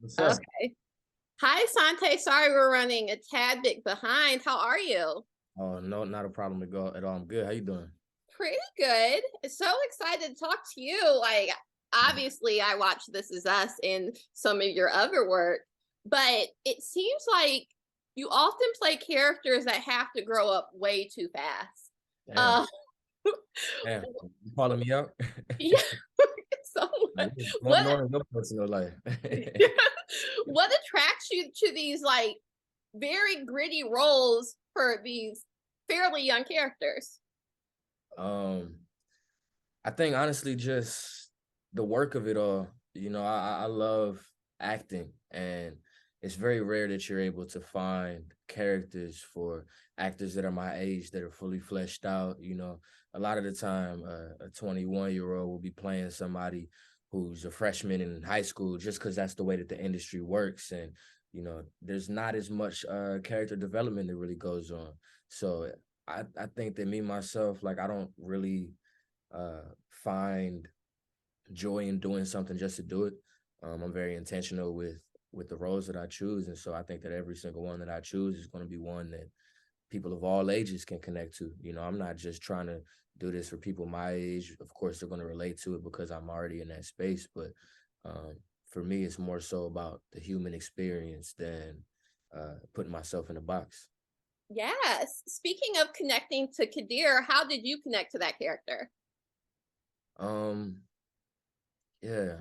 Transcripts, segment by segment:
What's up? Okay. Hi, Asante. Sorry we're running a tad bit behind. How are you? Oh no, not a problem to go at all. I'm good. How you doing? Pretty good. So excited to talk to you. Obviously, I watched This Is Us and some of your other work, but it seems like you often play characters that have to grow up way too fast. Damn, Uh, damn. You calling me out? yeah. So Like, what's going what on in your personal life? what attracts you to these very gritty roles for these fairly young characters? um, I think honestly, just the work of it all. I love acting, and it's very rare that you're able to find characters for actors that are my age that are fully fleshed out. A lot of the time, a 21-year-old will be playing somebody who's a freshman in high school just because that's the way that the industry works, and there's not as much character development that really goes on. So I think that me myself, like I don't really find joy in doing something just to do it. I'm very intentional with the roles that I choose, and so I think that every single one that I choose is going to be one that people of all ages can connect to. I'm not just trying to do this for people my age. Of course, they're going to relate to it because I'm already in that space, but for me, it's more so about the human experience than putting myself in a box. Yes. Speaking of connecting to Kadir, how did you connect to that character? Um, yeah,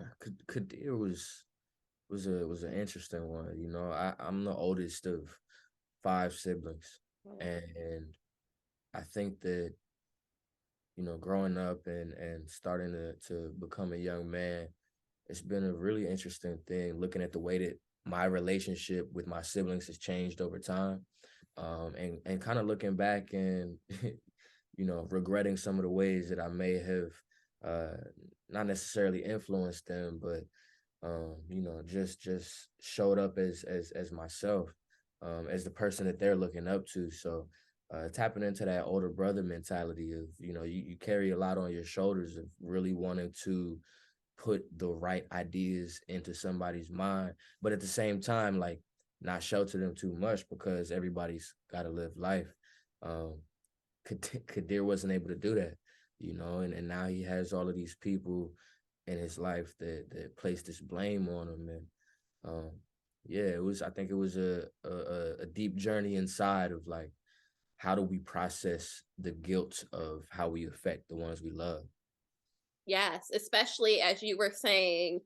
Kadir was an interesting one. I'm the oldest of five siblings, and I think that growing up and starting to become a young man, it's been a really interesting thing looking at the way that my relationship with my siblings has changed over time, and kind of looking back and regretting some of the ways that I may have uh, not necessarily influenced them, but just showed up as myself, as the person that they're looking up to. So tapping into that older brother mentality of, you carry a lot on your shoulders of really wanting to put the right ideas into somebody's mind, but at the same time, like not shelter them too much because everybody's got to live life. Um, Kadir wasn't able to do that, and now he has all of these people in his life that placed this blame on him, and yeah, it was. I think it was a deep journey inside of like how do we process the guilt of how we affect the ones we love. Yes, especially as you were saying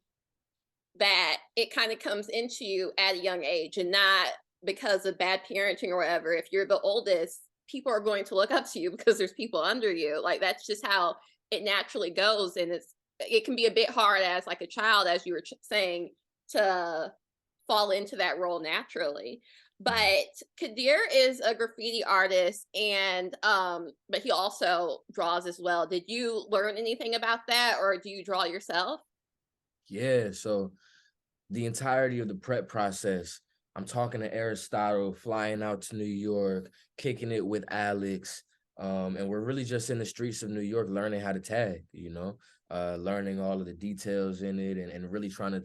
that it kind of comes into you at a young age and not because of bad parenting or whatever. If you're the oldest, people are going to look up to you because there's people under you. Like that's just how it naturally goes. And it can be a bit hard as like a child, as you were saying, to fall into that role naturally. Mhm. But Kadir is a graffiti artist and but he also draws as well. Did you learn anything about that or do you draw yourself? Yeah, so the entirety of the prep process. I'm talking to Aristotle, flying out to New York, kicking it with Alex. And we're really just in the streets of New York learning how to tag, learning all of the details in it and really trying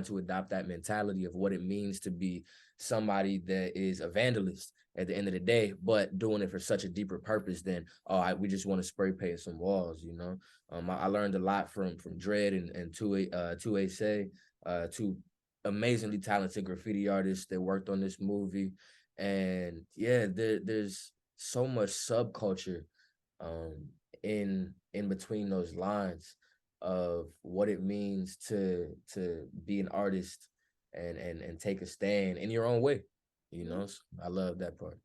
to adopt that mentality of what it means to be somebody that is a vandalist at the end of the day, but doing it for such a deeper purpose than, we just want to spray paint some walls. I learned a lot from Dread and two say two amazingly talented graffiti artists that worked on this movie. And yeah, there's so much subculture um, in between those lines of what it means to be an artist and take a stand in your own way. So I love that part.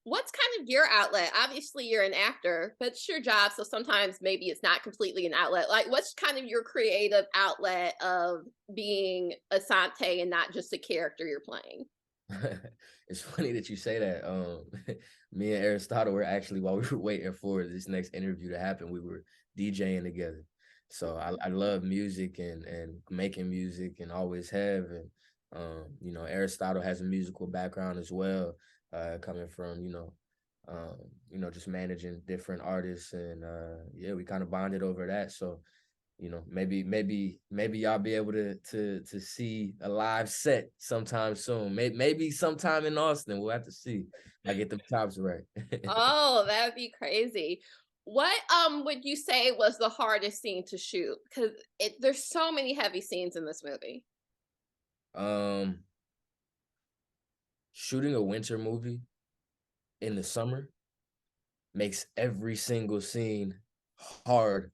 What's kind of your outlet? Obviously, you're an actor, but it's your job. So sometimes maybe it's not completely an outlet. Like, what's kind of your creative outlet of being Asante and not just a character you're playing? It's funny that you say that. Me and Aristotle were actually, while we were waiting for this next interview to happen, we were DJing together. So I love music and making music and always have. And Aristotle has a musical background as well, coming from just managing different artists, and yeah, we kind of bonded over that. So you know, maybe y'all be able to see a live set sometime soon. Maybe sometime in Austin. We'll have to see. I get the chops right. Oh, that would be crazy. What would you say was the hardest scene to shoot? Because there's so many heavy scenes in this movie. um, Shooting a winter movie in the summer makes every single scene hard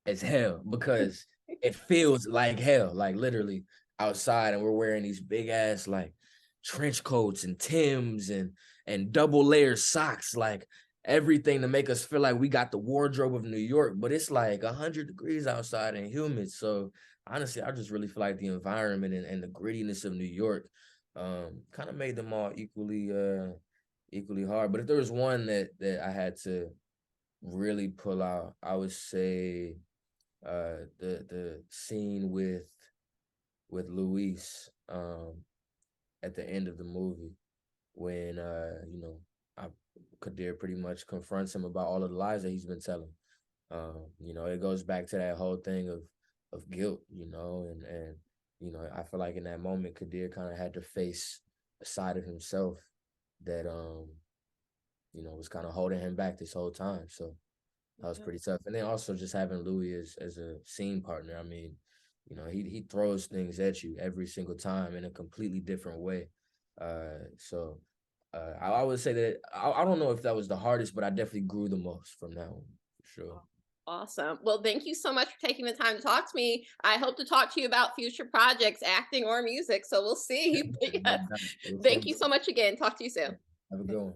as hell because it feels like hell, like literally outside, and we're wearing these big ass like trench coats and Tims and double layer socks, like everything to make us feel like we got the wardrobe of New York, but it's like 100 degrees outside and humid. So honestly, I just really feel like the environment and the grittiness of New York kind of made them all equally hard. But if there was one that I had to really pull out, I would say the scene with Luis at the end of the movie when you know, I, Kadir pretty much confronts him about all of the lies that he's been telling. You know, it goes back to that whole thing of guilt, you know, and you know, I feel like in that moment Kadir kind of had to face a side of himself that you know, was kind of holding him back this whole time. So that was Yeah. pretty tough. And then also just having Louis as a scene partner. I mean, you know, he throws things at you every single time in a completely different way. I would say that I don't know if that was the hardest, but I definitely grew the most from that one for sure. Awesome. Well, thank you so much for taking the time to talk to me. I hope to talk to you about future projects, acting or music. So we'll see. But No yes, doubt. Look thank forward you to so much again. Talk to you soon. it. Have a good one.